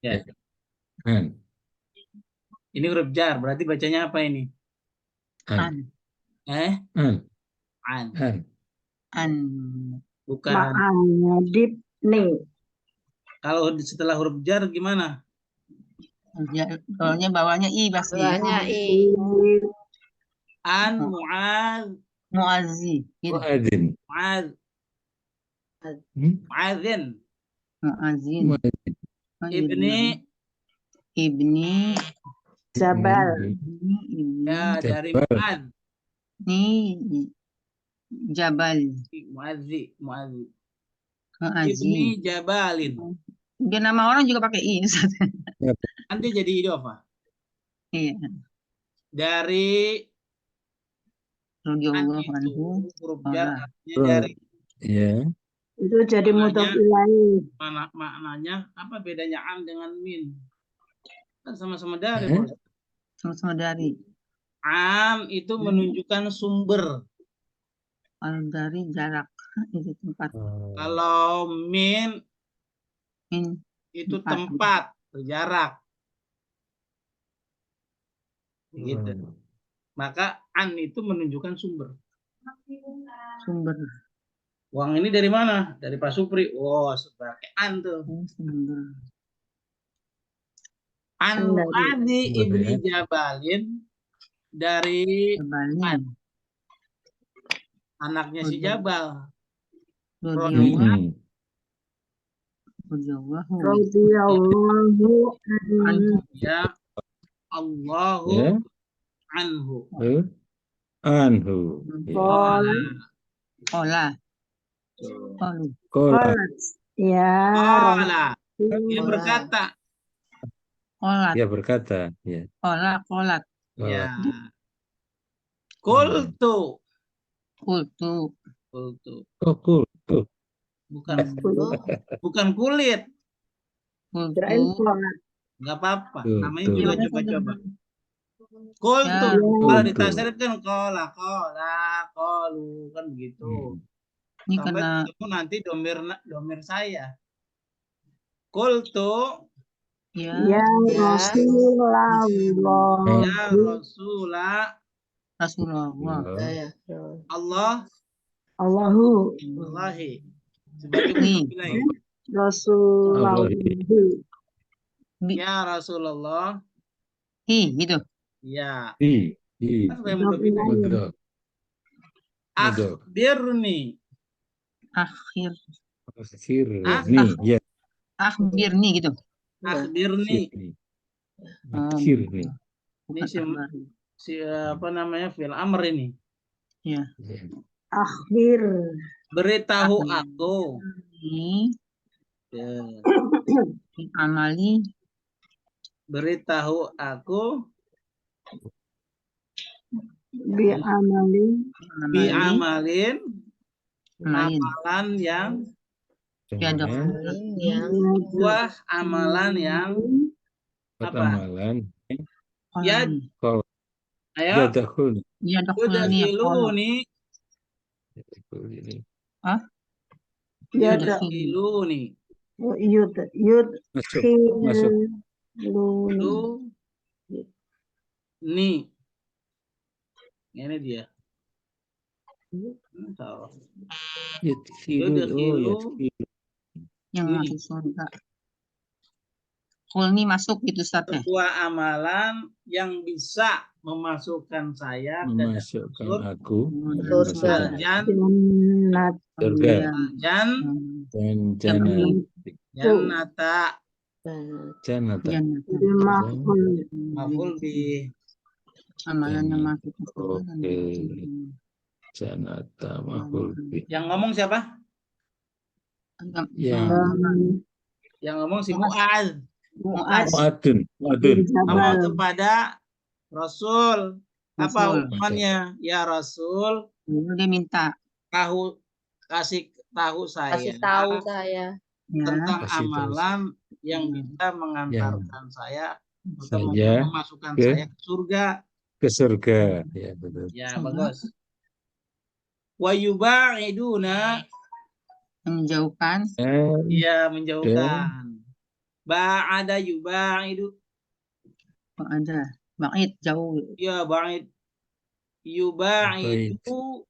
Ya. An. Ini huruf jar, berarti bacanya apa ini? An. An. An. Bukan. Ma'an nih. Kalau setelah huruf jar gimana? Soalnya bawahnya i pasti. Bawahnya i. An Mu'ad. Muazzi. Muadzin. Mu'ad. Mu'adzin. Muazzin. Ibni Jabal. Ya, dari Mu'ad. Ini Jabal. Mu'adzi. Muazzi. Ibni Jabalin. Dia nama orang juga pakai i. Nanti jadi idofa. Iya. Dari Radhiyallahu anhu. Huruf jar artinya dari. Ya. Itu jadi mudhof ilaih. Maknanya apa bedanya an dengan min? Kan sama-sama dari. Sama-sama dari. An itu menunjukkan sumber. Kalau dari jarak itu tempat. Kalau min itu tempat atau jarak. Gitu. Maka an itu menunjukkan sumber. Uang ini dari mana? Dari Pak Supri. Oh, sebagai an tuh. An Mu'adzi ibni Jabalin dari an. Anaknya si Jabal. Radhiyallahu ya Allahu anhu. Anhu. Kola. Ya. Kola. Dia berkata. Dia berkata. Ya. Kolat. Ya. Kultu. Oh, kultu. Bukan kulit. Nggak apa-apa. Namanya juga coba-coba. Kultu. Kalau ditafsir kan kola, kolu kan begitu. Sampai ketemu nanti domir saya. Kultu. Ya Rasulullah. Ya Rasulullah. Allahu. Allahi. Sebagai Rasulullah. Ya Rasulullah. Gitu. Ya. Akhbirni. Akhbirni gitu. Akhbirni. Ini si apa namanya fil amr ini. Ya. Akhbir. Beritahu aku. Amali. Beritahu aku. Bi'amalin. Amalan yang. Buah amalan yang. Apa? Ya. Ayo. Yadkhuluni. Yadkhuluni. Ni. Ini dia. Yang masuk surga. Kulni masuk itu Ustaz. Sebuah amalan yang bisa memasukkan saya ke aku surga. Jannata. Maful bi amalannya masuk ke surga. Jannata maful bi. Yang ngomong siapa? Yang ngomong si Mu'adz. Mu'adzin. Ngomong kepada Rasul. Apa hukumannya? Ya Rasul. Dia minta. Kasih tahu saya. Tentang amalan yang bisa mengantarkan saya atau memasukkan saya ke surga. Ke surga. Ya betul. Ya bagus. Wa yubaiduna. Menjauhkan. Iya menjauhkan. Ba'ada yuba'idu. Oh, ada. Ba'id jauh. Ya ba'id. Baik. Yuba'idu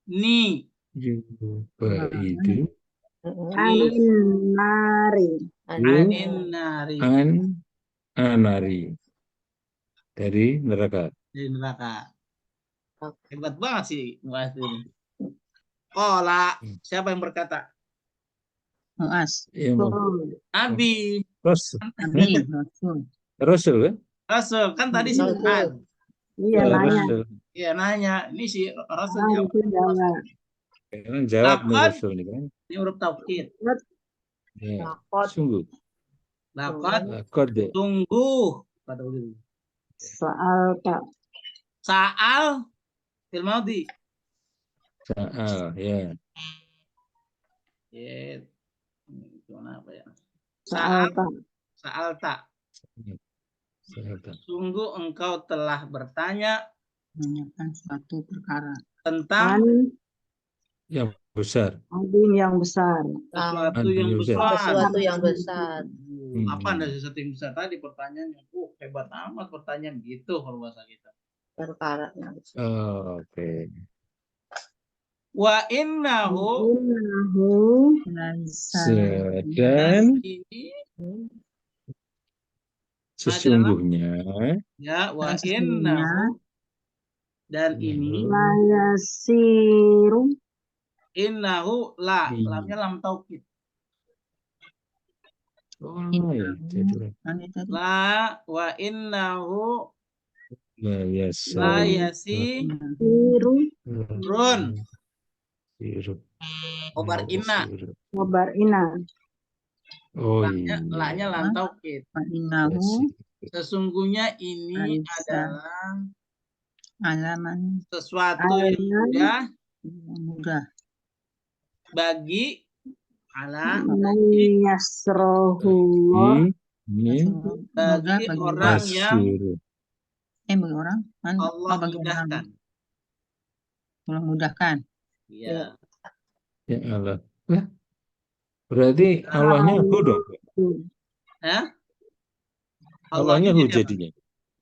ni. Yubaidu. Anin nari. Anin nari. Anari. Dari neraka. Di neraka. Oke. Hebat banget sih Mu'adz ini. Qala. Siapa yang berkata? Mu'az. Ya, Nabi. Rasul. Nabi. Rasul. Rasul kan? Rasul. Kan tadi si Rasul. Mu'adz. Iya Oh, nanya. Rasul. Iya nanya. Ini si Rasul Ah, jawab. itu jawab. Kan jawab nih Lakon. Rasul nih kan. Ini huruf taukid. Ya. Lakot. Sungguh. Lakon. Lakod deh. Sungguh. Kata begitu. Soal tak. Sa'al. Fil madhi. Sa'al. Ya. Ya. Gimana apa ya? Soal tak. Sa'al tak. Sa'al. Sungguh engkau telah bertanya Menanyakan suatu perkara. tentang An Yang besar. adin yang besar. sesuatu Yang yang besar. besar. Sesuatu yang besar. Apa ada sesuatu yang besar tadi pertanyaannya? Hebat amat pertanyaan gitu kalau bahasa kita. Perkara yang besar. Oh, oke. Wa innahu Innahu Laisa. Dan ini sesungguhnya ya wa Dan sesungguhnya innahu dan ini layasiru innahu la Iya. lamnya lam taukid. oh ya jadi Nanti tadi. La wa innahu ya la yasi yasirun sirup obar inna. wabar ina. oh Lanya, iya lanya lam taukid. Wa innahu Sesungguhnya ini Laisa. adalah alaman sesuatu yang mudah mudah. bagi ala Yasrohullah ini bagi Mudah bagi orang yang asiru bagi orang kan Allah bagi orang mudahkan. Allah mudahkan. Ya. ya Allah lah berarti Allahnya hu dong Hah? Allahnya hu siapa? jadinya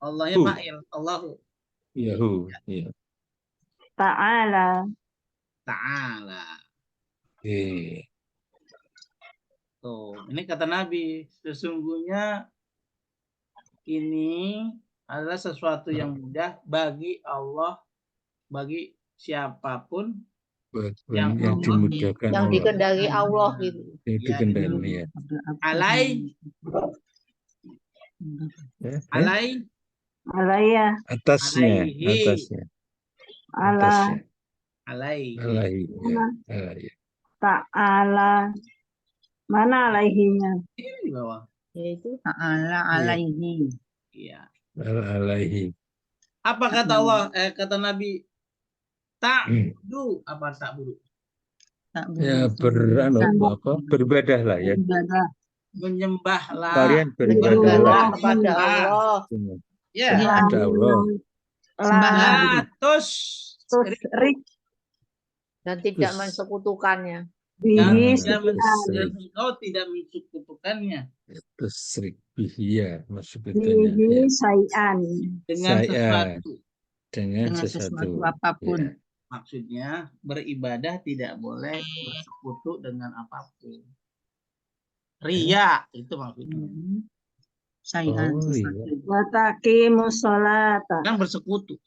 Allahnya Hu. fa'il. Allahu ya hu ya ta'ala ta'ala. eh Tuh, ini kata Nabi, sesungguhnya ini adalah sesuatu yang mudah bagi Allah, bagi siapapun yang Allah dimudahkan Yang Allah dikendali Allah gitu. yang dikendali ya Alai. Ya, alai alaya atasnya Alaihi. ala alai. alaihi ya alaihi ta'ala. Mana alaihinya? Ini di bawah. Yaitu Ta'ala alaihi. Iya. alaihi Apa kata Allah? Kata Nabi, ta'budu apa ta'budu? Tak ya beribadah lah ya Ibadah. Menyembahlah. kalian beribadah beribadah lah kepada Allah. Ya. kepada Allah La tus Tusrik Dan tidak Terus. mensekutukannya. dan bihi tidak Terus. dan engkau tidak mensekutukannya Tusrik bihi ya maksudnya bihi ya. sayan. dengan Saya. sesuatu. Dengan Dengan sesuatu sesuatu apapun. ya. Maksudnya beribadah tidak boleh bersekutu dengan apapun. Ria itu maksudnya. Sayan Oh, sesuatu. Wataqimu sholata. Kan bersekutu.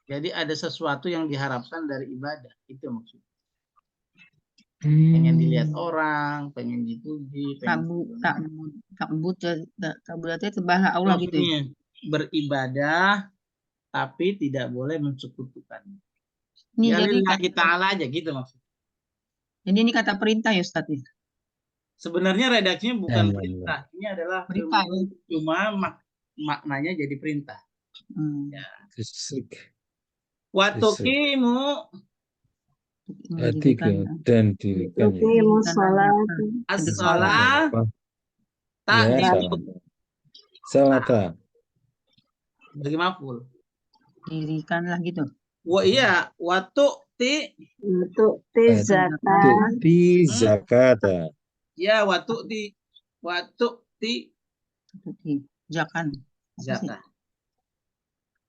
Jadi ada sesuatu yang diharapkan dari ibadah. Itu maksudnya. Pengen dilihat orang, pengen dipuji, pengen Takbut berarti tebalah Allah gitu. maksudnya beribadah tapi tidak boleh mensekutukan. Ini Ya jadi lillahi ta'ala aja gitu maksudnya. ini kata perintah ya Ustaz. Sebenarnya redaksinya bukan Ya, perintah. Ini adalah Perintah, firman, cuma maknanya jadi perintah. Tusrik Watuqimu tiga dan dirikan ya. Wataqimu sholata. as-shalah Ya, salata. bagi maf'ul. Dirikanlah gitu. Iya, Untuk zakat. Di zakata. ya watu'ti Waktu ti Kerjakan. Apa sih? zakah.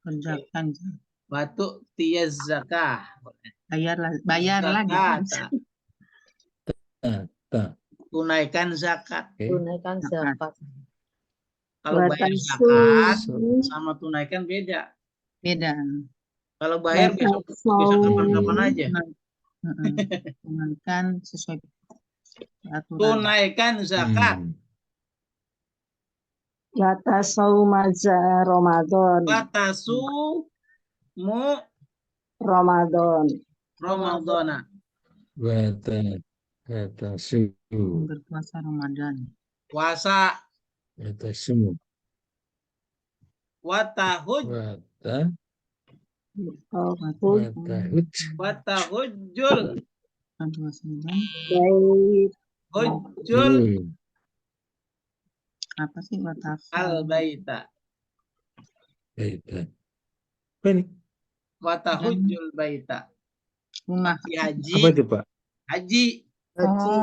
Kerjakan. Waktu tiyaz zakah. Bayarlah jangan. Zakata. Ta. Tunaikan zakat. Oke. Tunaikan zakat. Kalau bayar Watasu. zakat sama tunaikan beda. Beda. Kalau bayar besok bisa kapan-kapan aja. Tunaikan sesuai aturan. Tunaikan zakat. Watasu maza Ramadan. Batasu mu Ramadan. Ramadana. Watasu. Berpuasa Ramadan. Puasa. Watasumu. Watahud. Watahujul. Bait. Hujul Apa sih al baita. Apa ini? Watahujul baita. Rumah. Haji. Apa itu, Pak? Haji. Haji.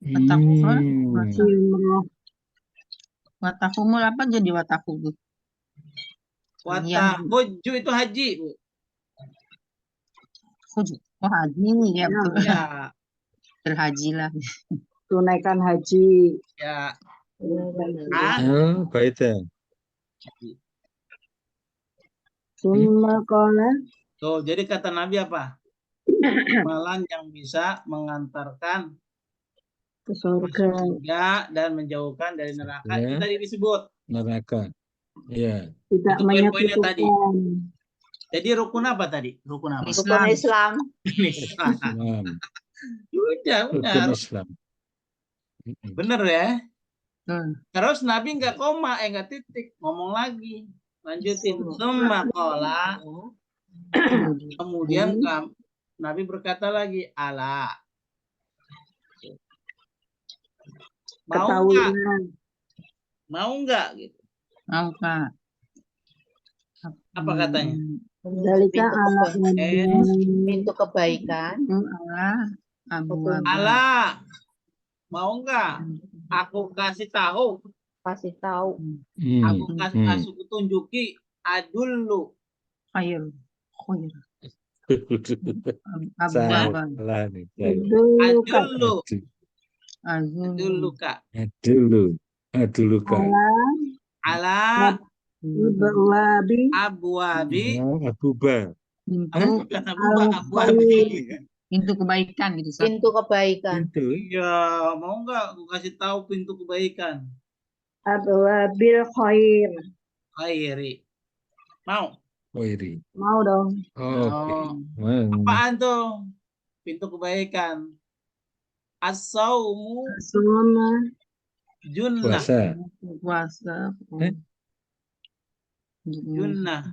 Jumroh. Watahumul apa jadi watahudu? Watahuju itu haji, Bu. Oh haji ya betul. Ya, Berhajilah. Tunaikan haji. ya. Oh, baita. Summa qala. Tuh, jadi kata Nabi apa? Amalan yang bisa mengantarkan Ke masuk surga. surga dan menjauhkan dari neraka. Ya. Itu tadi disebut. Neraka. Iya. Tidak Itu poin-poinnya tadi. menyekutukan. Jadi rukun apa tadi? Rukun apa? Rukun Islam. Islam. Udah, Rukun benar. Islam. Bener ya? Terus Terus Nabi nggak koma, nggak titik. Ngomong lagi. Lanjutin. Summa qala. Kemudian Nabi berkata lagi, ala. Mau nggak? Ketahuilah. Mau nggak? Gitu. mau Kak. Apa katanya? Dalika ala Pintu kebaikan. Allah Abu Ala. Mau nggak? Aku kasih tahu. Kasih tahu. Aku kasih tunjuki. Adullu. Khair. Abu Salah nih. Adullu. Adullu, Kak. Dulu Kak. Ala Ibwabi. abwabi. Abuba. Bukan abwabi. Pintu kebaikan gitu. Sat. Pintu kebaikan. Itu. Iya, mau nggak aku kasih tahu pintu kebaikan? Abwabil khair. Khairi. Mau? Wairi. Mau dong. Oke. Apaan tuh? Pintu kebaikan. As-saumu Summa. junnah. Puasa. Junnah.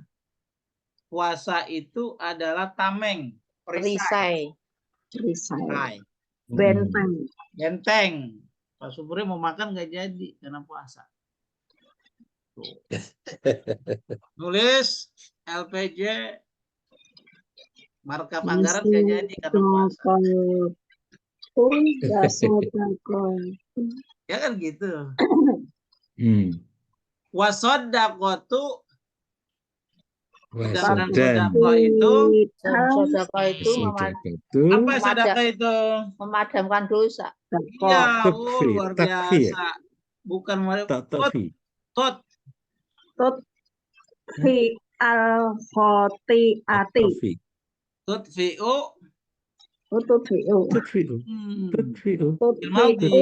Puasa itu adalah tameng. Perisai. Risai. Perisai. Benteng. Benteng. Pak Subri mau makan nggak jadi karena puasa. Tuh. Nulis LPJ markup anggaran nggak jadi karena puasa. Ya kan gitu. Wasodaqotu. Sedangkan sedekah itu. Dan sedekah itu Apa sedekah itu? memadamkan dosa. Iya, luar biasa. Bukan tot. Fi al khotiati. Tutfi'u. Tutfi'u. Khotiati.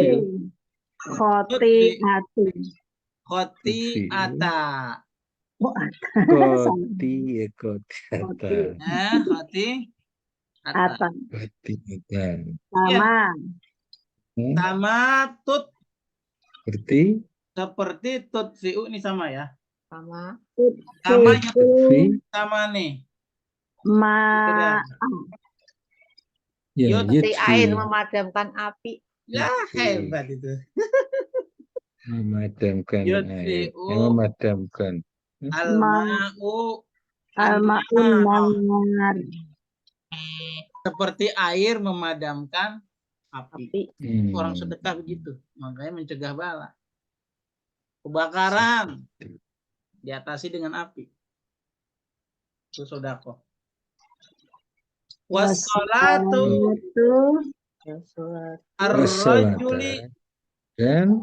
Khoti'ata. Ata. Sama. Tut. Seperti Seperti tutfi'u ini sama ya. Sama. Sama nih. Ma. Seperti air memadamkan api. Ya hebat itu. Memadamkan air. Memadamkan. Al-ma'u. Al-ma'un. Seperti air memadamkan api. Api. Orang sedekah begitu, makanya mencegah bala. Kebakaran diatasi dengan api. Itu sedekah. Wassalatu Wassalatu Dan sholat. ar-rajuli dan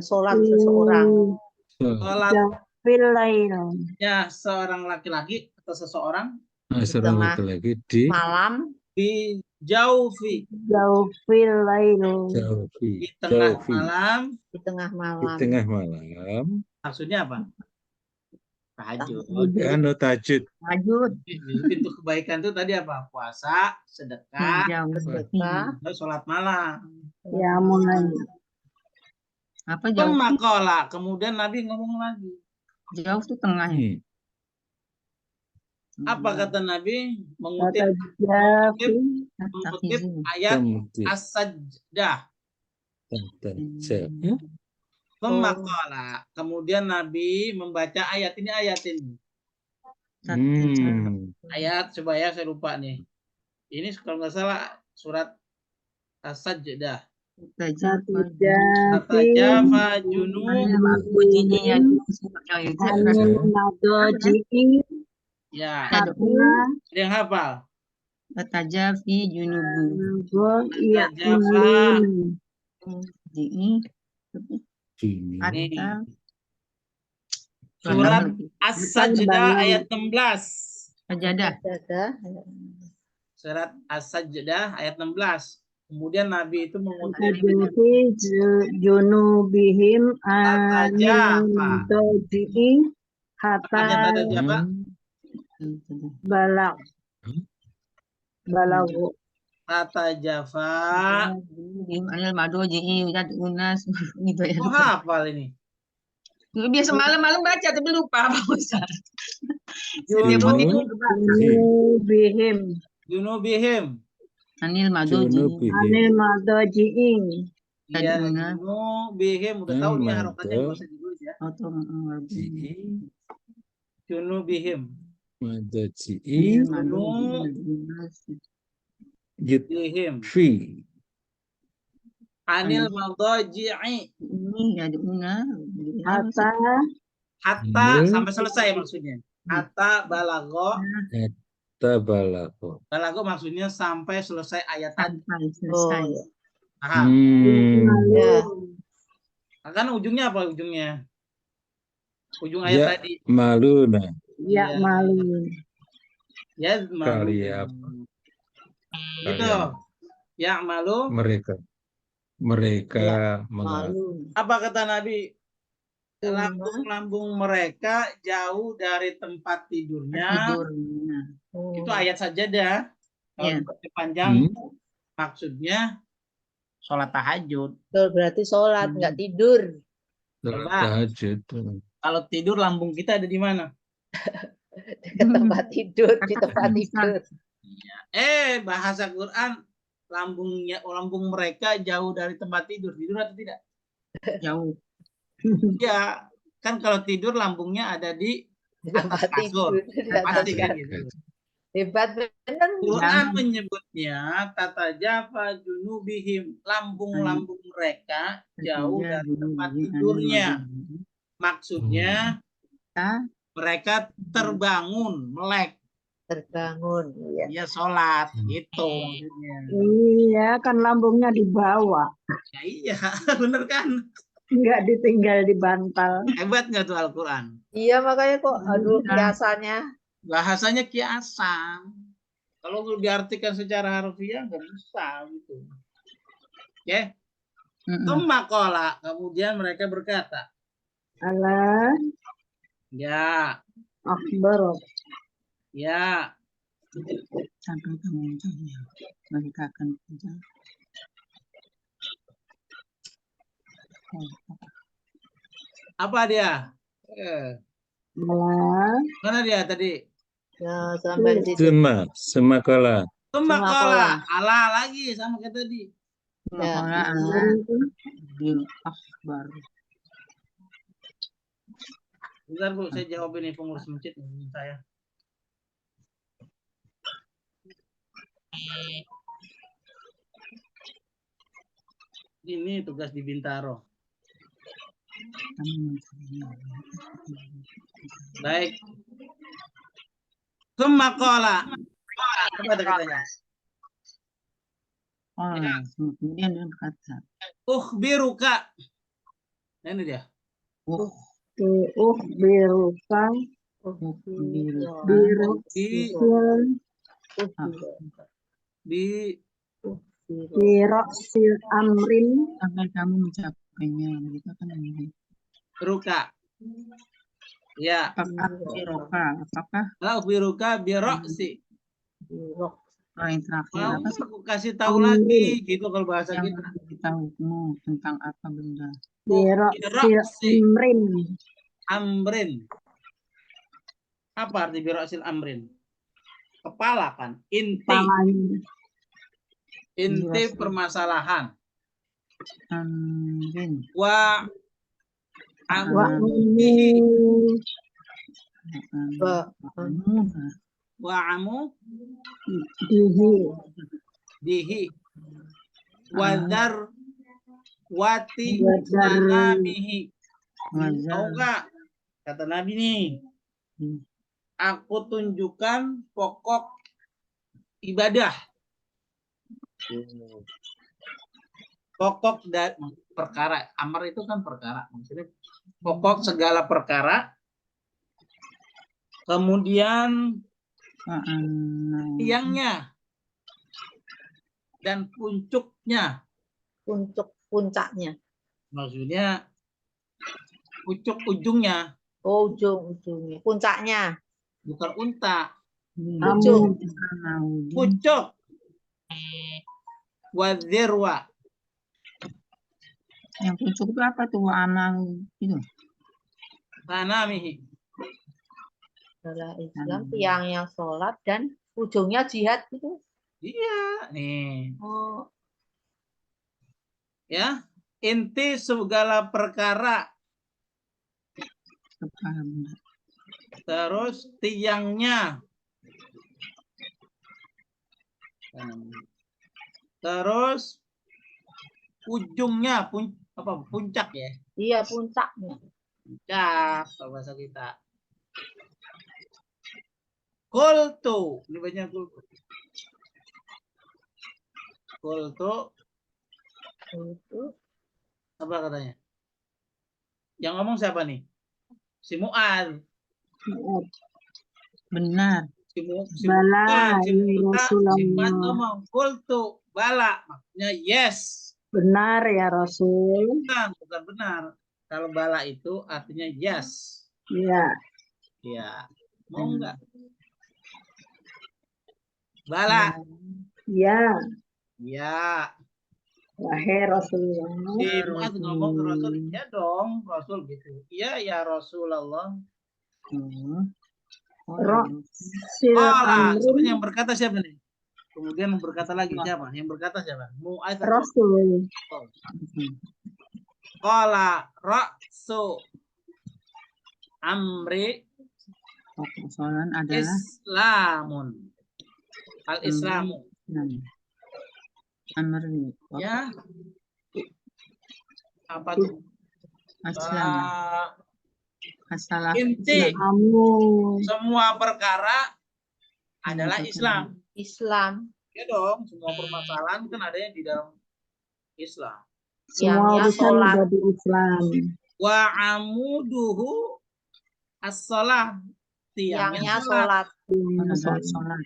Sholat seseorang. jafil lail. seorang laki-laki atau seseorang seorang tengah laki-laki di Malam. di jaufi Jafil lail. di tengah Jaufi. malam. Di tengah Di malam. tengah malam. Maksudnya apa? Tahajud. Tahajud. Lanjut. Pintu kebaikan itu tadi apa? Puasa, sedekah, Sedekah. sholat malam. Ya mulai. Apa jauh? Pemakola. Kemudian Nabi ngomong lagi. Jauh tuh tengah ya. Apa kata Nabi? Kata Mengutip Jafi. ayat Kemudian as-sajdah. ya. Pemakola. Kemudian Nabi membaca ayat ini. Ayat, coba ya, saya lupa nih. Ini kalau nggak salah surat as-sajdah. Tatajafa junub. Ya, ada yang hafal. Tatajafi junubu. Tatajafa. Surat As-Sajdah ayat 16. Sajadah. Surat As-Sajdah ayat 16. Kemudian Nabi itu mengutip junubihim Tatajafa. hatta Tatajafa. balagu. Tatajafa. Anil madoji'i unas gitu ya. Oh, hafal ini. Biasa malam-malam baca tapi lupa Pak Ustaz. Junubihim. Anil madoji'i. Iya, junubihim. Udah tahu nih harokatnya nggak usah ditulis ya. Junubihim. Madoji'i. Junubihim. Fi. Anil madoji'i. Ini ada Hatta sampai selesai maksudnya. Hatta balago. Balago maksudnya sampai selesai ayat tadi. Selesai. Ya. Kan ujungnya apa ujungnya? Ujung ayat tadi. Maluna. Ya malu. Ya malu. Kali apa? Gitu. Ya malu. Mereka Malu. Apa kata Nabi? Lambung-lambung mereka jauh dari tempat tidurnya. Itu ayat sajadah. Kalau panjang maksudnya sholat tahajud. Berarti sholat, nggak tidur. Tahajud. Kalau tidur lambung kita ada di mana? Dekat tempat tidur, di tempat tidur. Bahasa Quran lambung mereka jauh dari tempat tidur. Tidur atau tidak? Jauh. Ya, kan kalau tidur lambungnya ada di tempat kasur. Pasti kan gitu. Hebat benar. Quran menyebutnya tatajafa junubihim, lambung-lambung mereka jauh dari tempat tidurnya. Maksudnya mereka terbangun, melek. Terbangun, iya. Dia sholat, gitu maksudnya. Iya, kan lambungnya di bawah. Ya, iya, bener kan? Enggak ditinggal di bantal. Hebat nggak tuh Al-Quran? Iya, makanya kok, aduh, biasanya. Bahasanya kiasan. Kalau diartikan secara harfiah nggak bisa gitu. Oke. Makola. Kemudian mereka berkata. Allah. Ya. Akbar. Ya. Sampai kamu mereka akan kerja. Apa dia? Mana dia tadi? Ya, sampai di situ. Semakola. Semakola. Allah lagi sama kayak tadi. Semakola Allah bil akbar. Bentar Bu, saya jawab ini pengurus masjid saya. Ini tugas di Bintaro. Baik. Summa qala. Apa katanya? Kemudian dia berkata, Ukhbiruka. Nah, ini dia. Ukhbiruka biruksil biroksil amrin sampai kamu mencapainya, begitu kan ini. Ruka. Ya. Apakah Ukhbiruka biroksi. yang terakhir Mau apa sih aku kasih tahu lagi gitu kalau bahasa yang kita. beritahumu tentang apa benda? biroksil amrin Amrin. Apa arti biroksil amrin? Kepala kan. Inti. palanya Inti permasalahan. Amrin. Wa wa amudihi. Wa amu dihi. Wadar wati sanamihi. Tahu nggak? Kata Nabi nih. Aku tunjukkan pokok ibadah. Pokok dan perkara. Amar itu kan perkara. Maksudnya pokok segala perkara. Kemudian tiangnya dan puncuknya. Puncaknya. Maksudnya pucuk ujungnya. Oh, ujungnya. Puncaknya. Bukan unta. Pucuk. Pucuk. Wadzirwa. Yang pucuk itu apa tuh? Anang itu. Sanamihi. Adalah Islam, tiangnya sholat dan ujungnya jihad itu. Iya, nih. Oh, Ya, inti segala perkara. Terus tiangnya. Terus ujungnya puncak ya. iya, puncaknya. Puncak kalau bahasa kita. Qultu, ini banyak qultu. Qultu Itu apa katanya? Yang ngomong siapa nih? Si Mu'ad. Benar. Si Bala, ya Rasulullah. ngomong qultu bala, maksudnya yes. Benar ya Rasul. Bukan benar. Kalau bala itu artinya yes. Ya. Ya. Mau enggak? Bala. Ya. Ya. Wahai Rasulullah. Si Mu'ad ngomong ke Rasul, ya dong, Rasul gitu. Iya ya Rasulullah. Rosil Siapa amrin yang berkata siapa nih? Kemudian berkata lagi siapa? Yang berkata siapa? Mu'ad. Rasul. Qala ra'su amri Persoalan adalah Islamun. Al-Islamu. Amri. Ya. Apa tuh? Aslam. Asalah. Inti Kamu semua perkara adalah Islam. Islam. Ya dong, semua permasalahan kan ada yang di dalam Islam. semua Tiangnya urusan sholat. jadi Islam. Wa amuduhu as-shalah. Tiangnya sholat. Sholat.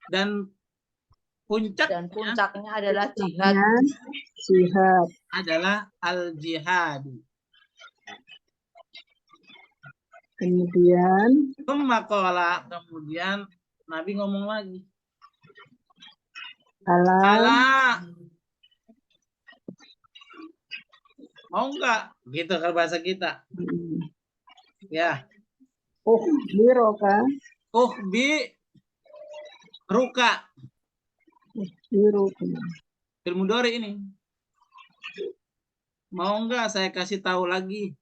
Dan Puncaknya adalah jihad. Jihad. adalah al-jihad. Kemudian Kemudian Nabi ngomong lagi. Allah Mau enggak? Gitu kalau bahasa kita. Ya. biroka Bi ruka. biroka. Fil mudhari ini. Mau enggak saya kasih tahu lagi?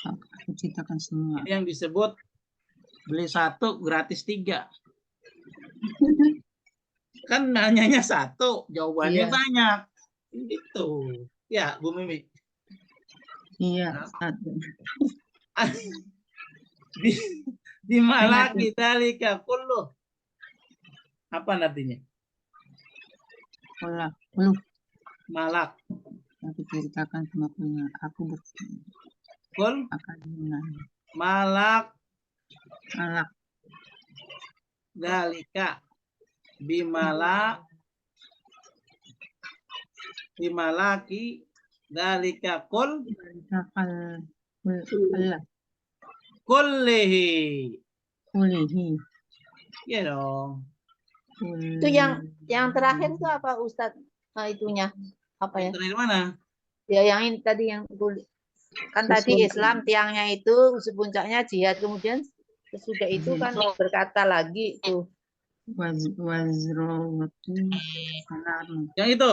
Aku ceritakan semua. Ini yang disebut beli 1 gratis 3. Kan nanyanya 1, jawabannya Iya. banyak. Itu. Ya, Bu Mimi. Iya, Nah, Ustaz. di, di Ingat malaki dalika kullu. Apa artinya? pola. Lu Malak. aku ceritakan sama punya. Aku Kul akan menang. malak Alak. dalika bimalaki dalika kul Akal. Allah. kullihi. Kulihi. Ya dong. Itu yang terakhir itu apa Ustadz? Itunya apa ya? Yang terakhir mana? Ya yang ini tadi yang kan tadi Islam tiangnya itu puncaknya jihad, kemudian sesudah itu kan berkata lagi tuh Wazrowatu. Yang itu.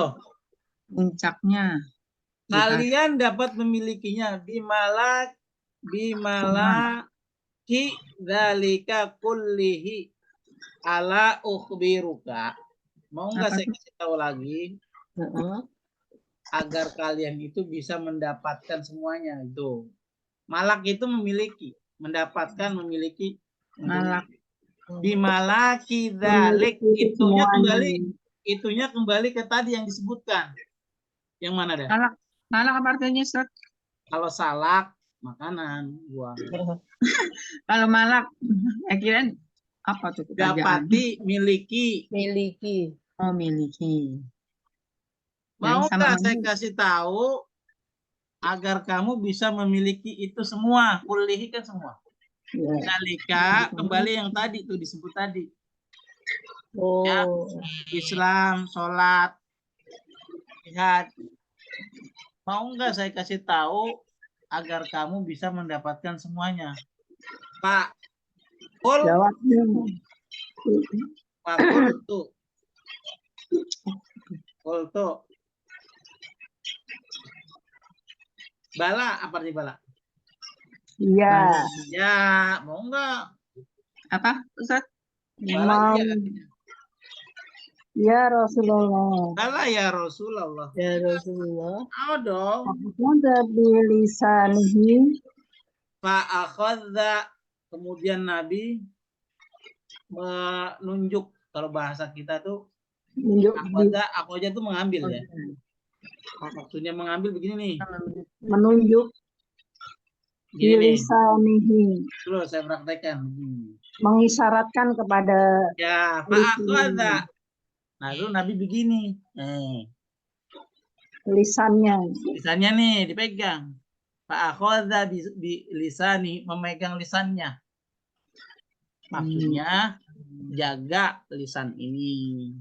Puncaknya. Kalian dapat memilikinya bimalaki dalika kullihi ala ukhbiruka. Mau nggak saya kasih tahu lagi agar kalian itu bisa mendapatkan semuanya itu. Malak itu memiliki, mendapatkan, memiliki. Malak. Bimalaki dalik itunya kembali ke tadi yang disebutkan. Yang mana dah? Malak. Malak apa artinya, Ustaz? Kalau salak makanan buah. Kalau malak, akhirnya apa tuh pekerjaan? Dapati, miliki. Oh, miliki. Mau Jadi sama nggak saya kasih tahu agar kamu bisa memiliki itu semua? Kulihi kan semua. Dalika kembali yang tadi tuh disebut tadi. Ya, Islam, sholat, jihad. Mau nggak saya kasih tahu agar kamu bisa mendapatkan semuanya? Pak, Jawabnya. Pak Kultu. Bala, apa nih bala? Iya. Ya, mau nggak? apa, Ustaz? Bala Mau. ya. Ya Rasulullah. Bala ya Rasulullah. Ya Rasulullah. Mau dong. Ada bilisanihi. Pak akhadza, kemudian Nabi menunjuk, kalau bahasa kita tuh aku aja tuh mengambil ya. Maksudnya mengambil begini nih. Menunjuk. Bilisanihi. Dulu saya praktekkan. Mengisyaratkan kepada. Ya, Pak akhadza. Nah, itu Nabi begini. Lisannya. Lisannya nih dipegang. Pak akhadza bi lisani, memegang lisannya. Maksudnya jaga lisan ini.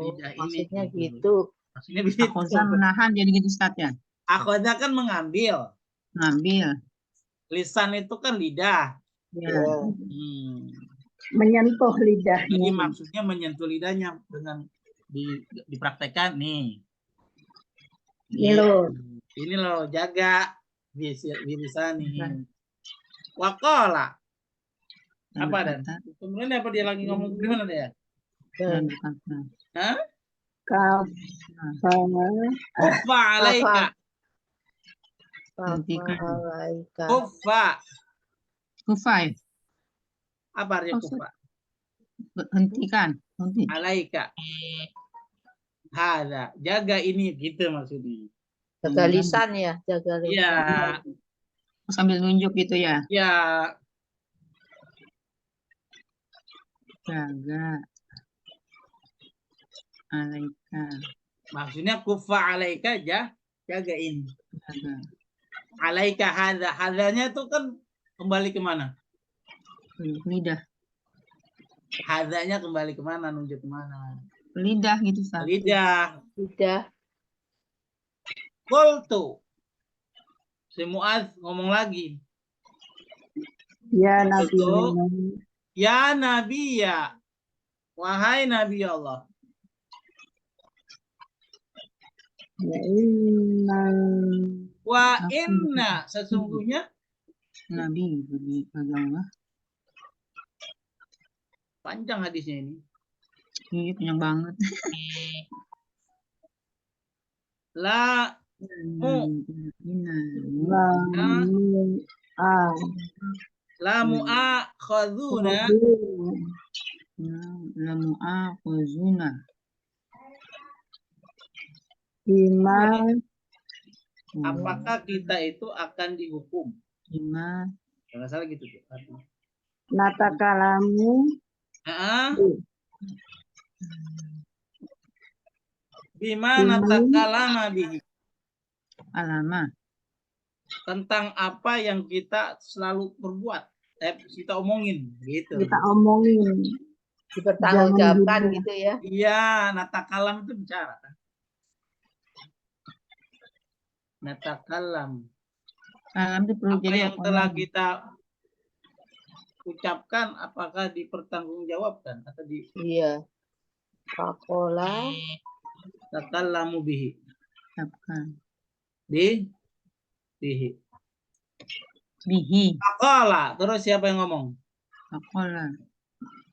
Lidah maksudnya ini. gitu. Maksudnya begitu. Akhadza menahan jadi gitu, Ustaz ya. Akhadza kan mengambil. Ngambil. Lisan itu kan lidah. Ya. Menyentuh lidahnya. Jadi maksudnya menyentuh lidahnya dengan dipraktekkan nih. Ini loh jaga bilisani. Waqala. Apa dan? Kemudian apa dia lagi ngomong gimana dia? Hah? Kuffa alaika. Kuffa. Apa artinya kuffa? Hentikan. Alaika. Hada, jaga ini gitu maksudnya. Jaga lisan ya, jaga lisan. Iya. Sambil nunjuk gitu ya. Ya. Jaga. Alaika. Maksudnya kuffa alaika jagain. Jaga. Alaika hadza. Hadzanya itu kan kembali kemana? Lidah. Hadzanya kembali kemana? Nunjuk kemana? Lidah gitu, Ustaz. Lidah. Qultu. Si Mu'adz ngomong lagi. Ya Nabi. Ya Nabi ya. Wahai Nabi Allah. Ya inna. Wa inna, sesungguhnya Nabi bagi agama. Panjang hadisnya ini. Iya, panjang banget. La mu. Lamu a La mu'akhaduna. Lamu akhuzuna. bima Apakah kita itu akan dihukum? Bima Kalau nggak salah gitu tuh. Artinya. natakalamu Ah, bima Bima. natakalama bihi. alama. Tentang apa yang kita selalu perbuat. Kita omongin gitu. kita omongin. Dipertanggungjawabkan Jangan gitu ya. Iya, natakalam itu bicara. Natakalam. Alam itu perlu Apa jadi yang telah kita ucapkan apakah dipertanggungjawabkan atau Iya. Pakola. tatakallamu bihi. diucapkan. Bihi. Bihi. Pakola. Terus siapa yang ngomong? Pakola.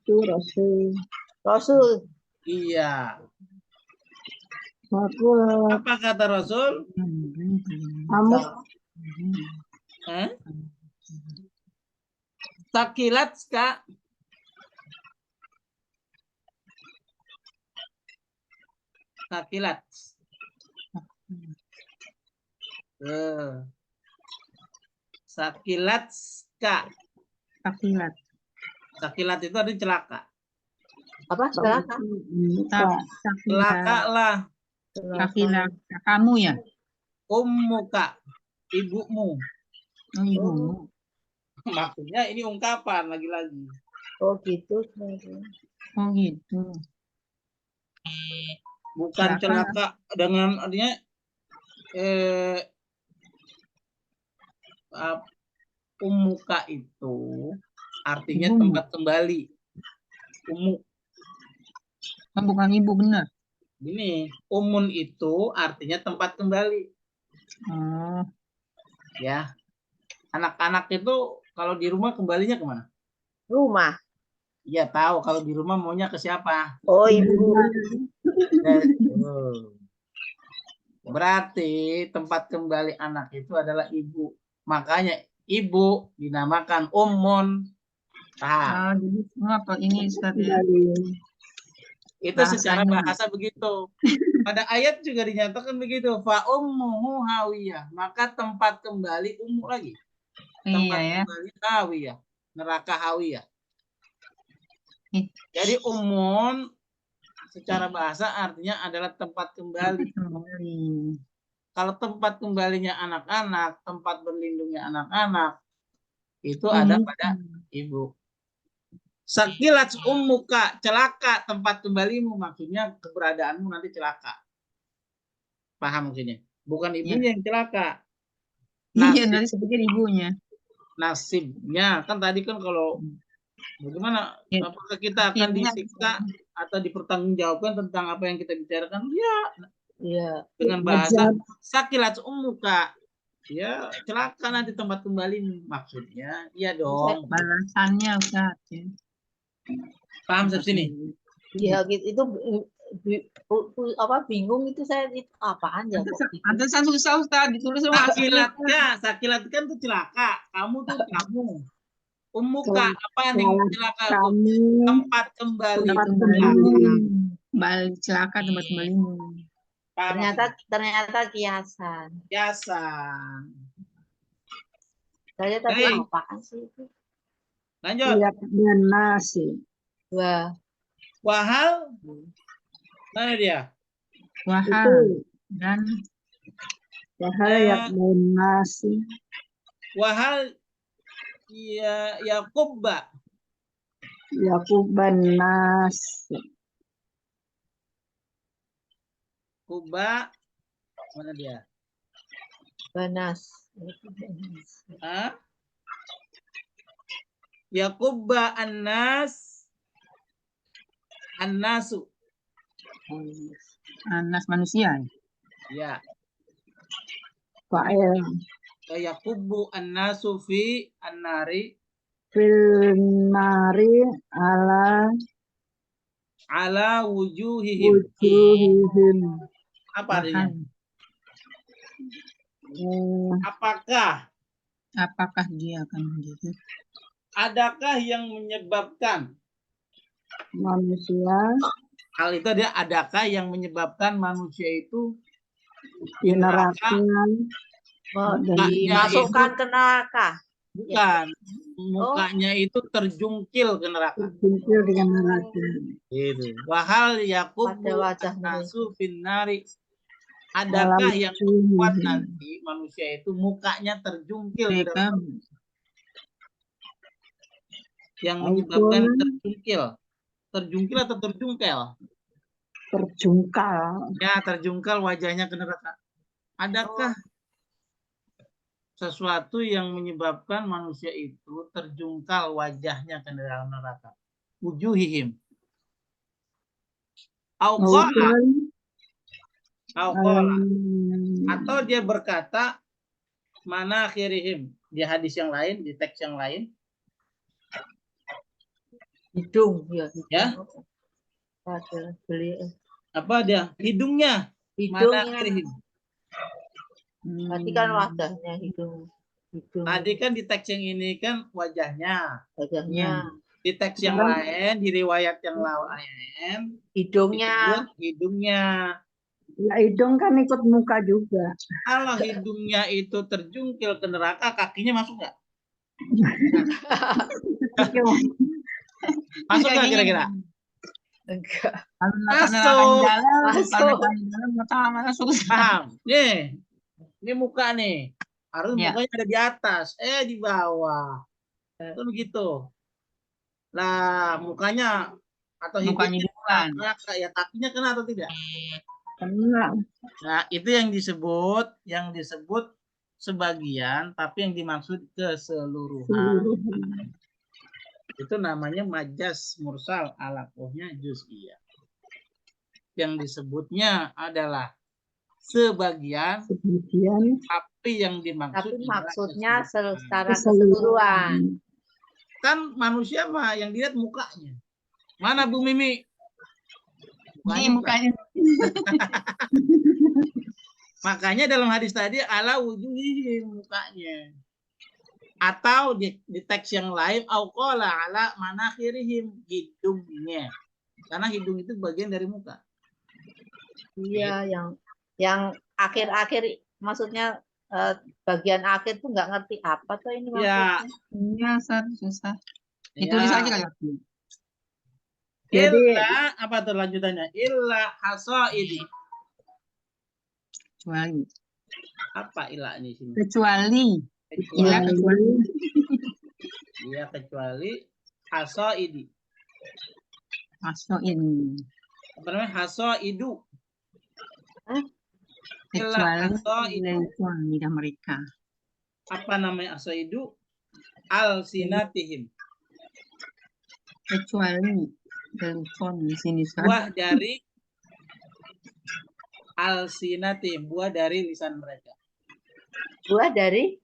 itu Rasul. Rasul. Iya. Aku Apa kata Rasul? kamu Eh? Sakilat kak. Sakilat. Sakilat kak. Sakilat. Sakilat itu artinya celaka. Apa? Celaka. Celaka lah. Sakilat. Kamu ya? Ummuka. Ibumu. Oh, ibumu. Maksudnya ini ungkapan lagi-lagi. Oh gitu. Oh gitu. Bukan celaka dengan artinya ummuka itu artinya Ibumu. tempat kembali. Ummu. Oh, bukan ibu benar. Gini, umun itu artinya tempat kembali. Oh, Ya. Anak-anak itu kalau di rumah kembalinya kemana? Rumah. Iya tahu kalau di rumah maunya ke siapa? Oh ibu. Berarti tempat kembali anak itu adalah ibu. Makanya ibu dinamakan ummun. Nah, jadi apa ini Ustaz ya? itu secara bahasanya. bahasa begitu. Pada ayat juga dinyatakan begitu. Fa ummuhu hawiyah. Maka tempat kembali ummu lagi. Tempat Iya ya. kembali hawiyah. Neraka hawiyah. Jadi ummun secara bahasa artinya adalah tempat kembali. Kalau tempat kembalinya anak-anak, tempat berlindungnya anak-anak, itu ada pada ibu. Sakilat ummuka, celaka tempat kembalimu, maksudnya keberadaanmu nanti celaka. Paham maksudnya? Bukan ibunya yang celaka. Iya, nanti sepikir ibunya. Nasibnya, kan tadi kan kalau bagaimana, apakah kita akan disiksa atau dipertanggungjawabkan tentang apa yang kita bicarakan? Ya, dengan bahasa sakilat ummuka. Ya, celaka nanti tempat kembali maksudnya. Iya dong. Balasannya Ustaz ya. Paham sampai sini? Ya gitu itu apa bingung itu saya itu apaan ya kok gitu. Pantesan susah Ustaz ditulis sama Sakilat kan tuh celaka. Kamu tuh kamu. Ummuka apa nih celaka? Tempat kembali. Balik celaka tempat kembalimu. Ternyata kiasan. Kiasan. Saya tadi apaan sih itu? Lanjut. dan nasi. Wah. Wahal. Mana dia? Wahal dan Wahal dan nasi. Wahal ya Yakubba. Yakuban nas. Kuba mana dia? Banas. Hah? Yakubba annasu. Anas manusia. Ya. Fa'il. Yakubbu annasu fi annari. Fil nari ala wujuhihim. Apa artinya? Apakah dia akan menjadi Adakah yang menyebabkan manusia hal itu dia? Adakah yang menyebabkan manusia itu di di neraka? neraka Dimasukkan ke neraka. Bukan. Mukanya itu terjungkil ke neraka. terjungkil dengan neraka. Gitu. Wahal Pada yakubu wajah mereka. nasu finnari. Adakah Dalam yang membuat nanti manusia itu mukanya terjungkil ke mereka dalam, yang menyebabkan terjungkil? Terjungkil atau terjungkel? terjungkal? Ya, terjungkal wajahnya ke neraka. Adakah sesuatu yang menyebabkan manusia itu terjungkal wajahnya ke dalam neraka? Wujuhihim. Auqala. Atau dia berkata mana akhirihim, di hadis yang lain, di teks yang lain, Hidung, ya. ya, Pada beliau. apa dia, hidungnya, mana Hidung. akhirihim. Berarti kan wajahnya hidung. Tadi kan di teks yang ini kan wajahnya, Wajahnya. di teks yang lain, di riwayat yang lain, Hidungnya. disebut hidungnya. Ya, hidung kan ikut muka juga. Kalau hidungnya itu terjungkil ke neraka, kakinya masuk nggak? Masuk nggak kira-kira? Enggak. Masuk. Masuk. Paham? Nih, ini muka nih. Harus Ya. mukanya ada di atas, di bawah. Itu begitu. Lah, mukanya atau Mukanya hidungnya bukan. neraka, ya kakinya kena atau tidak? Kena. Nah, itu yang disebut sebagian, tapi yang dimaksud keseluruhan. Itu namanya majas mursal ala kohnya juz'iyah. Yang disebutnya adalah sebagian, tapi yang dimaksud Tapi maksudnya adalah secara keseluruhan. Kan manusia mah yang dilihat mukanya. Mana Bu Mimi? Ini mukanya. Makanya dalam hadis tadi ala wujuhihim, mukanya. Atau di teks yang lain auqala ala manakhirihim, hidungnya. Karena hidung itu bagian dari muka. Iya, yang akhir-akhir maksudnya bagian akhir tuh nggak ngerti apa tuh ini Ya. maksudnya. Iya, susah. Ya. Ditulis aja kayak gitu. Jadi Illa apa tuh lanjutannya? Illa hasaidi. Kecuali. Apa illa ini sini? Kecuali. Iya, kecuali hasaidi. Masukin. Apa namanya? Hasaidu. Kecuali telepon lidah mereka. Apa namanya hasaidu? Al-sinatihim. Kecuali telepon di sini Buah dari al-sinatihim, buah dari lisan mereka. Buah dari?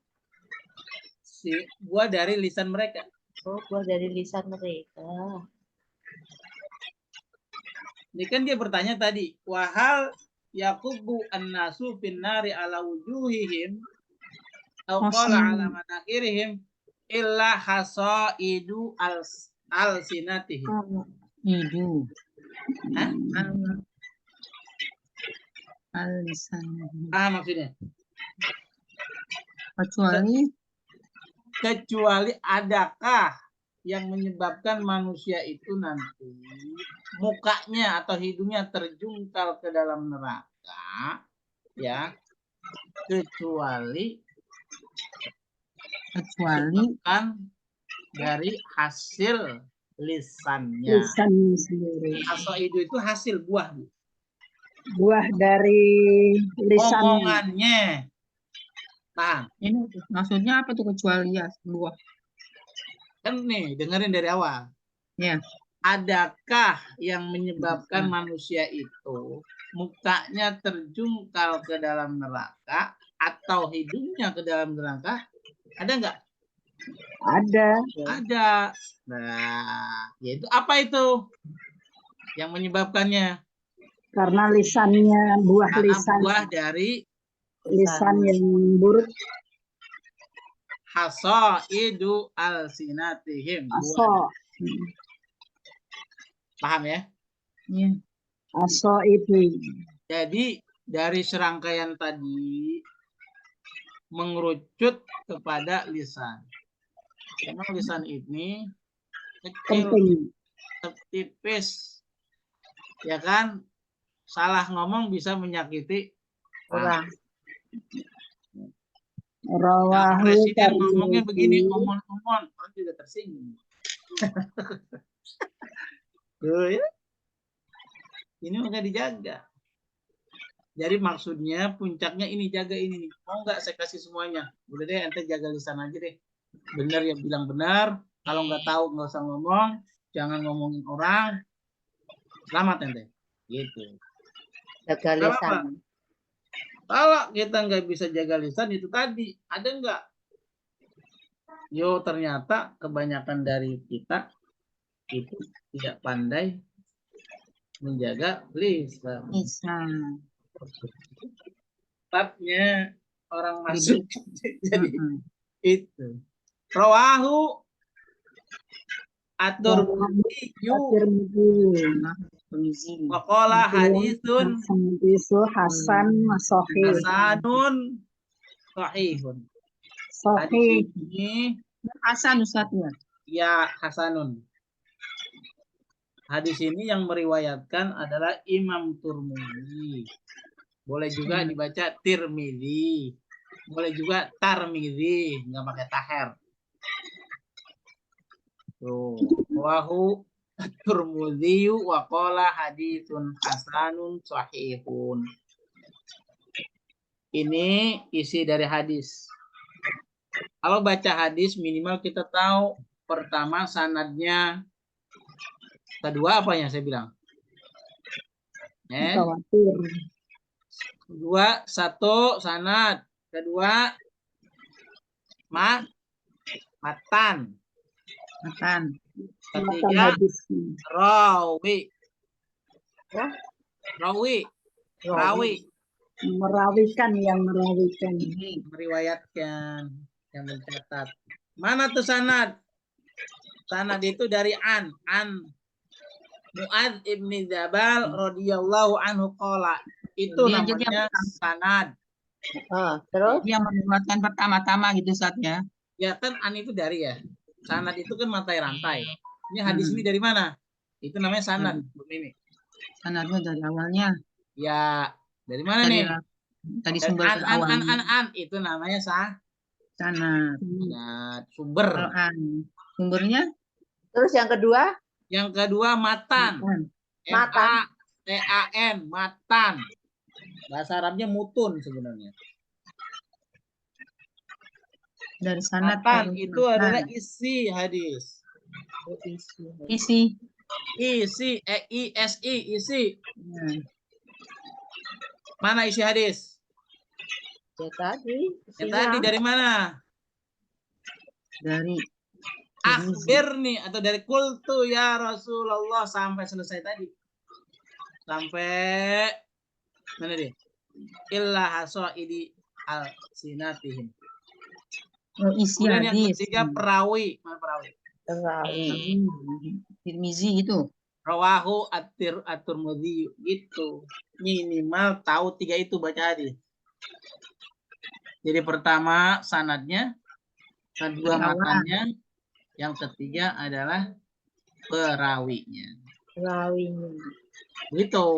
Buah dari lisan mereka. Oh, buah dari lisan mereka. Ini kan dia bertanya tadi, wahal yakubu an-nasu finnari ala wujuhihim au qala ala manakhirihim illa hasaidu al-sinatihim. Idu. Hah? Al-lisan. Maksudnya? Kecuali adakah yang menyebabkan manusia itu nanti mukanya atau hidungnya terjungkal ke dalam neraka, ya, kecuali kan dari hasil lisannya. lisan sendiri. Hasaidu itu hasil buah. Buah dari lisan. Omongannya. Nah, Ini maksudnya apa tuh kecuali ya buah? kan nih dengerin dari awal. Ya. Adakah yang menyebabkan manusia itu mukanya terjungkal ke dalam neraka atau hidungnya ke dalam neraka? Ada nggak? Ada. Nah, yaitu apa itu yang menyebabkannya? Karena lisannya, buah Karena lisan. buah dari lisan yang buruk. Hasaidu alsinatihim. Aso. Paham ya? Iya. Aso itu. Jadi dari serangkaian tadi mengerucut kepada lisan. Memang lisan ini kecil, Penting. tipis, ya kan? Salah ngomong bisa menyakiti Orang. Rawahu presiden ngomongnya Tirmidzi. begini, omon-omon, orang juga tersinggung. Tuh ya. Ini maka dijaga. Jadi maksudnya puncaknya ini, jaga ini nih. Mau nggak saya kasih semuanya? Udah deh, ente jaga lisan aja deh. Benar ya bilang benar. Kalau nggak tahu nggak usah ngomong. Jangan ngomongin orang. Selamat ente. Gitu. Jaga Nggak apa-apa. lisan. Kalau kita nggak bisa jaga lisan itu tadi, ada nggak? Yo, ternyata kebanyakan dari kita itu tidak pandai menjaga lisan. Lisan. Sebabnya orang masuk jadi Mm-mm. itu. Rawahu at-Tirmidzi Tirmidzi. waqala hadisun Hadisu Hasan Sahih. hasanun sahihun. Sahih. Hadis ini Hasan Ustadznya. ya hasanun. Hadis ini yang meriwayatkan adalah Imam Tirmidzi. Boleh juga dibaca Tirmidzi. Boleh juga Tarmidzi, nggak pakai taher. Tuh, wahu Tirmidzi wa qala haditsun hasanun sahihun. Ini isi dari hadis. Kalau baca hadis minimal kita tahu pertama sanadnya, kedua apa yang saya bilang? Khawatir. Kedua, satu sanad. Kedua, matan. Makan. Matan Ketiga, hadis. rawi. Ya? Rawi. Merawikan, yang merawikan. Meriwayatkan, yang mencatat. Mana tuh sanad? Sanad itu dari an Mu'adz ibni Jabal radhiyallahu anhu qala. Itu Dia jadi namanya sanad. Terus Dia meriwayatkan pertama-tama gitu Ustadznya. Ya kan an itu dari ya. Sanad itu kan rantai. Ini hadis ini dari mana? Itu namanya sanad. Ini. Sanadnya dari awalnya. Ya, dari mana Dari nih? tadi Dari sumber awalnya. an itu namanya Sanad. sumber. Kalau sumbernya terus yang kedua Yang kedua matan. Matan. MATAN, matan. Bahasa Arabnya mutun sebenarnya. dari sanad. Matan itu adalah isi hadis. Isi. Isi, isi. Ya. Mana isi hadis? ya tadi. Yang tadi dari mana? Dari Akhbirni atau dari kultu ya Rasulullah sampai selesai tadi. Sampai mana dia? Illa hasaidi al-sinatihim. isi Kemudian yang hadis. ketiga perawi. Mana perawi? Tirmizi itu. Rawahu at-Tirmidzi gitu. Minimal tahu tiga itu baca hadis. Jadi pertama sanadnya, kedua matannya, yang ketiga adalah perawinya. Perawinya. Gitu.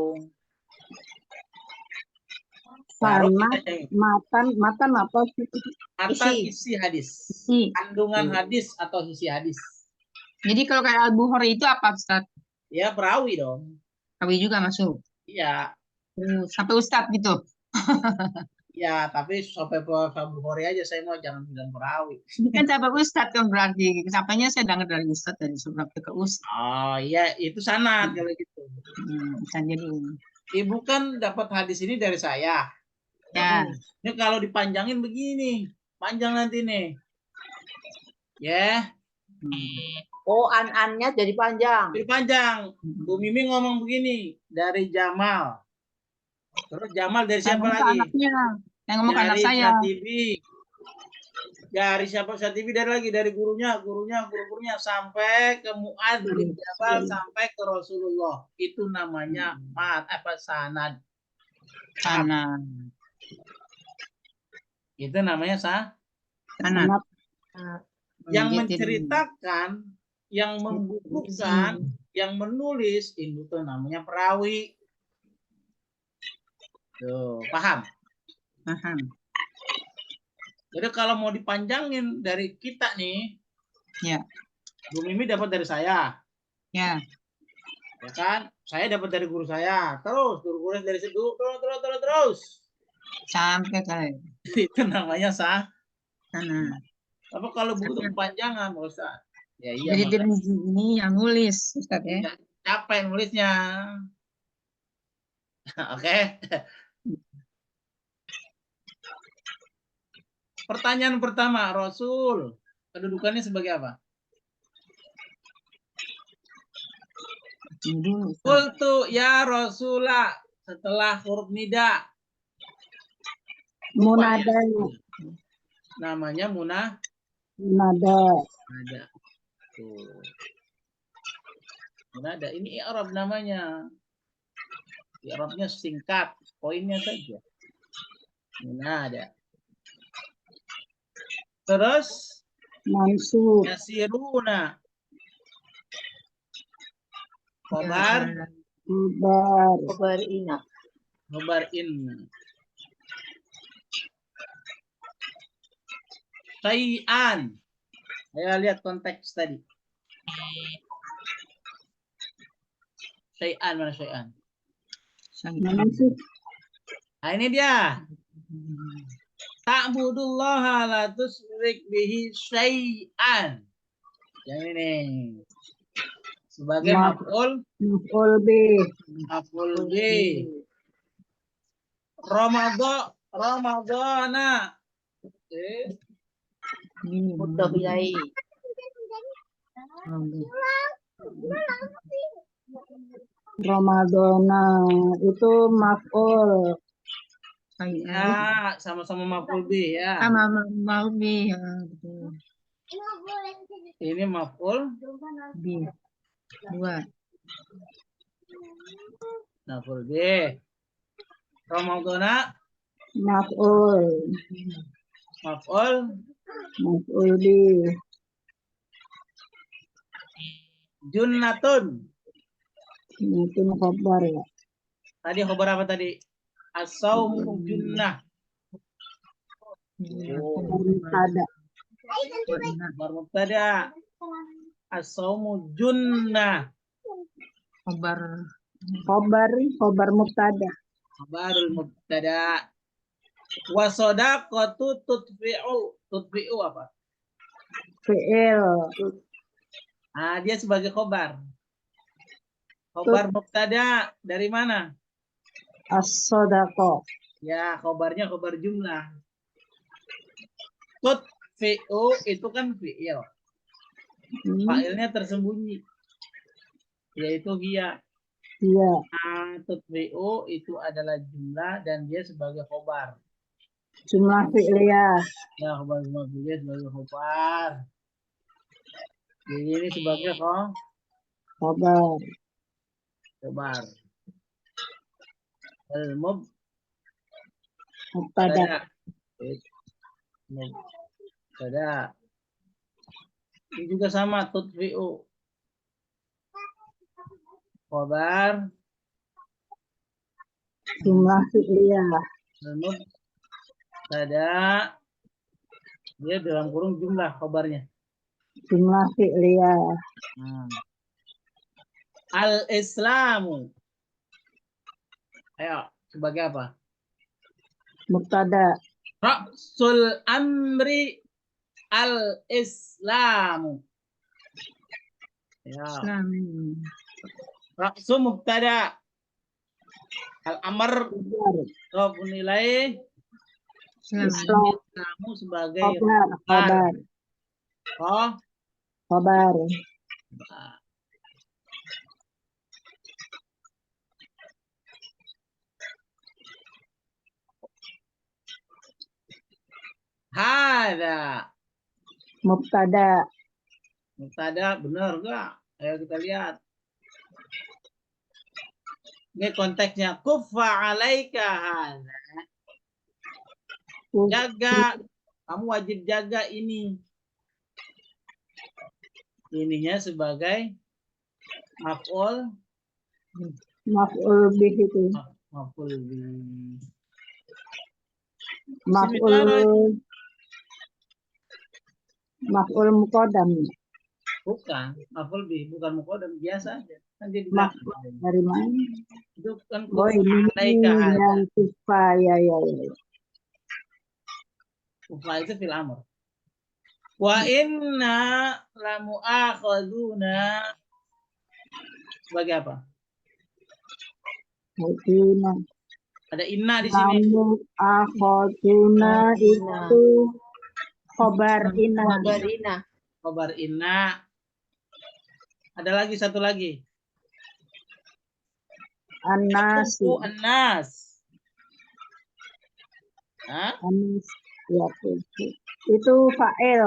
Matan apa sih? Matan isi hadis. Isi. Kandungan hadis atau isi hadis. Jadi kalau kayak Al-Bukhari itu apa Ustaz? Ya perawi dong. Perawi juga masuk. Iya. Sampai Ustaz gitu. Ya, tapi sampai Bukhari aja saya mau, jangan bilang perawi. Kan sampai Ustaz kan berarti. Sampainya saya dengar dari Ustaz dari sampai ke Ustaz. Oh iya, itu sanad kalau gitu. Kan jadi. Ibu kan dapat hadis ini dari saya. Ya. Ini kalau dipanjangin begini, panjang nanti nih. Ya. Oh, an-annya jadi panjang. Jadi panjang. Bu Mimi ngomong begini, dari Jamal. Terus Jamal dari siapa lagi? Anaknya. Yang ngomong ke anak Dari saya. Syatibi. Dari siapa Syatibi? Dari gurunya sampai ke Mu'adz bin Jabal sampai ke Rasulullah. Itu namanya sanad. Sana. Itu namanya Sana. Sanad. yang Gitu. menceritakan, yang membukukan, yang menulis itu namanya perawi. Tuh, paham? Paham. Jadi kalau mau dipanjangin dari kita nih, Ya. Bu Mimi dapat dari saya, Ya. ya kan? Saya dapat dari guru saya, terus guru dari situ, terus. Sampai ke Itu namanya sah. sana. Apa kalau buku itu kepanjangan, Pak Ustaz? Ya iya, Jadi makanya ini yang nulis, Ustaz ya. iya, capek nulisnya. Oke. Pertanyaan pertama, Rasul kedudukannya sebagai apa? Dulu, Ustaz. Qultu ya Rasulah, setelah huruf nida. Munada. Namanya munah. Munada. Ada. Tuh. Munada. Ini i'rab namanya. I'rabnya singkat, poinnya saja. Munada. Terus Mansub. yasiruna. Khobar. Kabar. Khobar ina. Khobar in. Syai'an. Saya lihat konteks tadi. Syai'an, mana syai'an? Mana sih? Nah ini dia. Ta'budullaha la tusyrik bihi syai'an. Yang ini. Sebagai maf'ul Maf'ul bih. Ramadana. Oke. Mutobiyai. Ramadana itu maf'ul. Ya, sama-sama maf'ul bih ya. Sama mau bi. Ya, betul. Ini maf'ul Bi. Dua. maf'ul bih. Ramadana Maf'ul. maf'ul Maf'ul bih. junnatun. Itu khabar ya. Tadi khabar apa tadi? As-saumu junnah. Ada. Khabar mubtada. As-saumu junnah. Kabar. Khabar mubtada. Khabarul mubtada. Wa shadaqatu tutfi'u apa? Fi'il. Ah, dia sebagai khabar. Khabar mubtada dari mana? As-sodaqah. Ya, khabarnya khabar jumlah. Tutfi'u itu kan fi'il. Fa'ilnya tersembunyi. Yaitu hiya. Iya. Tutfi'u itu adalah jumlah dan dia sebagai khabar. Jumlah fi'liyah. Ya, khabar jumlah dia sebagai khabar. Jadi ini sebagai Khabar. khabar. Al-mubtada. Mubtada. Mubtada. Ini juga sama tutfi'u. Khabar. Jumlah fi'liyah. Mubtada. Dia dalam kurung jumlah khabarnya. Jumlah fi'liyah. Al-Islamu. Ayo, sebagai apa? Mubtada. Ra'sul amri al-Islamu. Ya. Islam. Ra'su mubtada. Al-amr mudhof ilaih. Islam. Kamu sebagai Khabar. Khabar. hada. Mubtada. Mubtada benar enggak? Ayo kita lihat. Ini konteksnya kuffa alaika hada. Jaga, kamu wajib jaga ini. Ininya sebagai maf'ul Maf'ul bih itu. maf'ul bih. Maf'ul muqaddam. Bukan, maf'ul bih, bukan muqaddam, biasa aja. Kan dia di Maf'ul belakang. dari mana? Itu kan Oh, ini alaika hada. yang kuffa, ya. Kuffa itu fil amr. Wa inna lamu'akhaduna sebagai apa? Mungkin Ada inna di sini. Lamu'akhaduna itu khobar inna. Kabar Ina. Khobar inna. Ada lagi satu lagi. An-nasi. An-nas. Hah? Anis, ya, itu fa'il.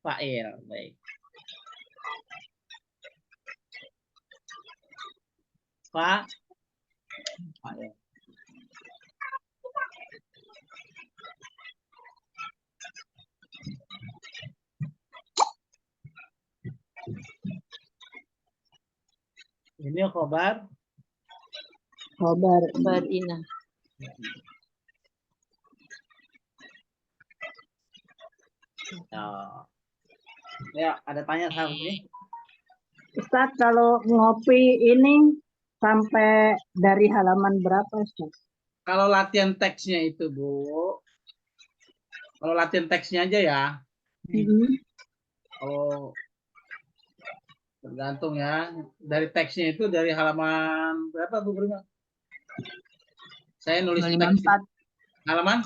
Fa'il, baik. Fa'il. Ini khobar. Khobar. Kabar Ina. Ya, ada tanya sama ini. Ustaz, kalau ngopi ini sampai dari halaman berapa, Ustaz? Kalau latihan teksnya itu, Bu. Kalau latihan teksnya aja ya. Kalau tergantung ya. Dari teksnya itu dari halaman berapa, Bu Prima? Saya nulis teks. 254. Halaman?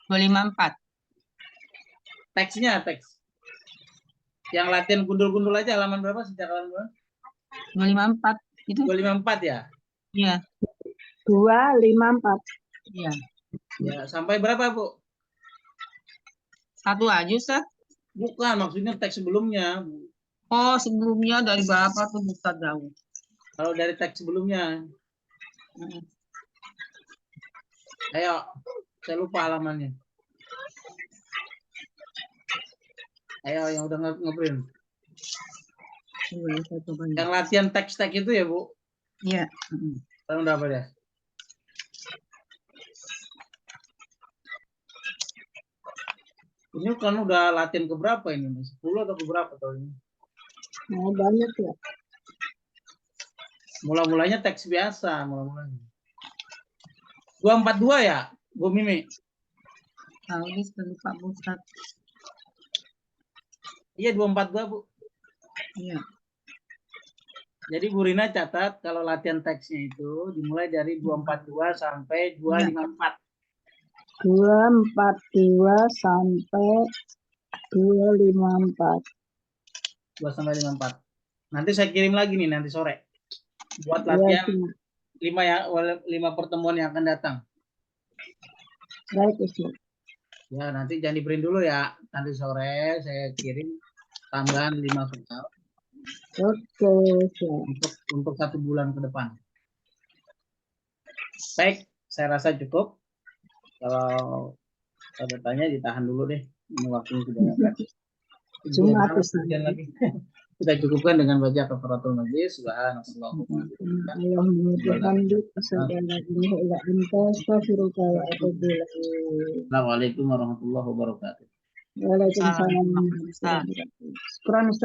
254. Teksnya, teks. Yang latihan gundul-gundul aja halaman berapa? Sejak halaman berapa? 254 itu. 254 ya? Iya. 254. Iya. Ya, sampai berapa, Bu? Satu aja, Ustaz. Bukan, maksudnya teks sebelumnya. Oh, sebelumnya dari berapa tuh Ustaz jauh? Kalau dari teks sebelumnya. Ayo, saya lupa halamannya. Ayo, yang udah nge-print. Iya, saya coba. Yang latihan teks-teks itu ya, Bu? Iya. Sekarang udah apa ya? Ini kan udah latihan keberapa ini? 10 atau keberapa tahun ini? Nah, banyak ya. Mula-mulanya teks biasa, mula-mulanya. 242 ya, Bu Mimi? Tahu ini sebagai Pak Ustaz. Iya, 242, Bu. Iya. Jadi Bu Rina catat kalau latihan teksnya itu dimulai dari 242 sampai 254. 242 sampai 254. 2 sampai 54. Nanti saya kirim lagi nih nanti sore. Buat Iya, latihan Ustaz. 5 pertemuan yang akan datang. Baik, Ustaz. Ya, nanti jangan di-print dulu ya. Nanti sore saya kirim tambahan 5 soal Oke, Ustaz. untuk 1 bulan ke depan. Baik, saya rasa cukup. Kalau ada tanya ditahan dulu deh. Ini waktunya sudah mepet. Jumat, Ustaz. Lagi. Kita cukupkan dengan baca kafaratul majlis. Subhanallah. Assalamualaikum warahmatullahi wabarakatuh. Waalaikumsalam. Ustaz. Syukran, Ustaz.